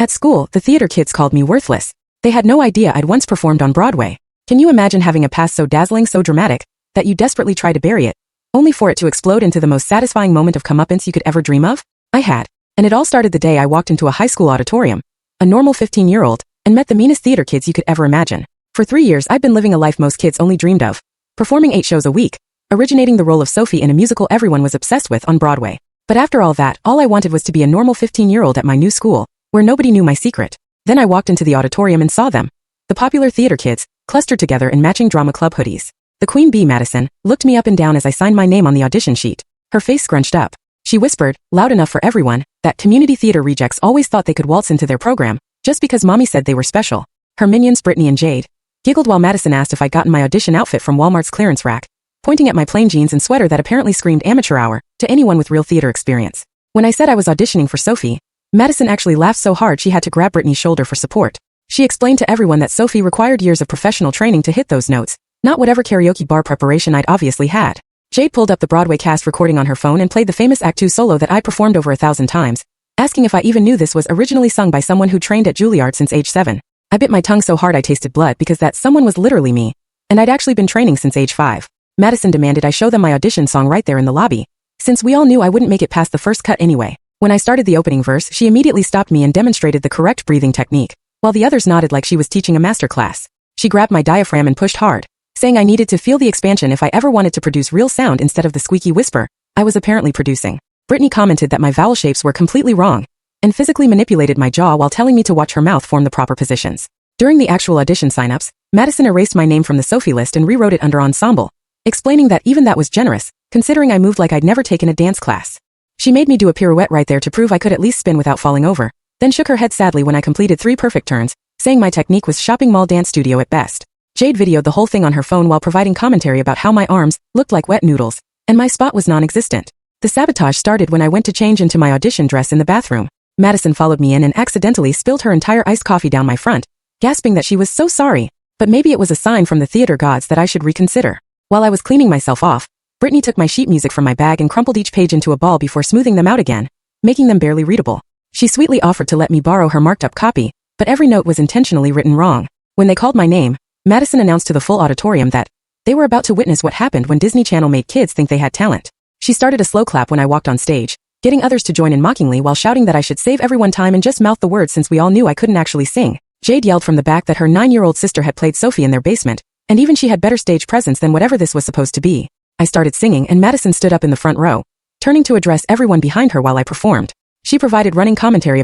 At school, the theater kids called me worthless. They had no idea I'd once performed on Broadway. Can you imagine having a past so dazzling, so dramatic, that you desperately try to bury it, only for it to explode into the most satisfying moment of comeuppance you could ever dream of? I had. And it all started the day I walked into a high school auditorium, a normal 15-year-old, and met the meanest theater kids you could ever imagine. For 3 years I'd been living a life most kids only dreamed of, performing 8 shows a week, originating the role of Sophie in a musical everyone was obsessed with on Broadway. But after all that, all I wanted was to be a normal 15-year-old at my new school, where nobody knew my secret. Then I walked into the auditorium and saw them, the popular theater kids, clustered together in matching drama club hoodies. The Queen Bee, Madison, looked me up and down as I signed my name on the audition sheet, her face scrunched up. She whispered, loud enough for everyone, that community theater rejects always thought they could waltz into their program, just because mommy said they were special. Her minions, Brittany and Jade, giggled while Madison asked if I'd gotten my audition outfit from Walmart's clearance rack, pointing at my plain jeans and sweater that apparently screamed amateur hour to anyone with real theater experience. When I said I was auditioning for Sophie, Madison actually laughed so hard she had to grab Brittany's shoulder for support. She explained to everyone that Sophie required years of professional training to hit those notes, not whatever karaoke bar preparation I'd obviously had. Jade pulled up the Broadway cast recording on her phone and played the famous Act 2 solo that I'd performed over 1,000 times, asking if I even knew this was originally sung by someone who trained at Juilliard since age 7. I bit my tongue so hard I tasted blood because that someone was literally me, and I'd actually been training since age 5. Madison demanded I show them my audition song right there in the lobby, since we all knew I wouldn't make it past the first cut anyway. When I started the opening verse, she immediately stopped me and demonstrated the correct breathing technique, while the others nodded like she was teaching a master class. She grabbed my diaphragm and pushed hard, saying I needed to feel the expansion if I ever wanted to produce real sound instead of the squeaky whisper I was apparently producing. Brittany commented that my vowel shapes were completely wrong, and physically manipulated my jaw while telling me to watch her mouth form the proper positions. During the actual audition signups, Madison erased my name from the Sophie list and rewrote it under ensemble, explaining that even that was generous, considering I moved like I'd never taken a dance class. She made me do a pirouette right there to prove I could at least spin without falling over, then shook her head sadly when I completed 3 perfect turns, saying my technique was shopping mall dance studio at best. Jade videoed the whole thing on her phone while providing commentary about how my arms looked like wet noodles, and my spot was non-existent. The sabotage started when I went to change into my audition dress in the bathroom. Madison followed me in and accidentally spilled her entire iced coffee down my front, gasping that she was so sorry, but maybe it was a sign from the theater gods that I should reconsider. While I was cleaning myself off, Brittany took my sheet music from my bag and crumpled each page into a ball before smoothing them out again, making them barely readable. She sweetly offered to let me borrow her marked-up copy, but every note was intentionally written wrong. When they called my name, Madison announced to the full auditorium that they were about to witness what happened when Disney Channel made kids think they had talent. She started a slow clap when I walked on stage, getting others to join in mockingly while shouting that I should save everyone time and just mouth the words since we all knew I couldn't actually sing. Jade yelled from the back that her 9-year-old sister had played Sophie in their basement, and even she had better stage presence than whatever this was supposed to be. I started singing and Madison stood up in the front row, turning to address everyone behind her while I performed. She provided running commentary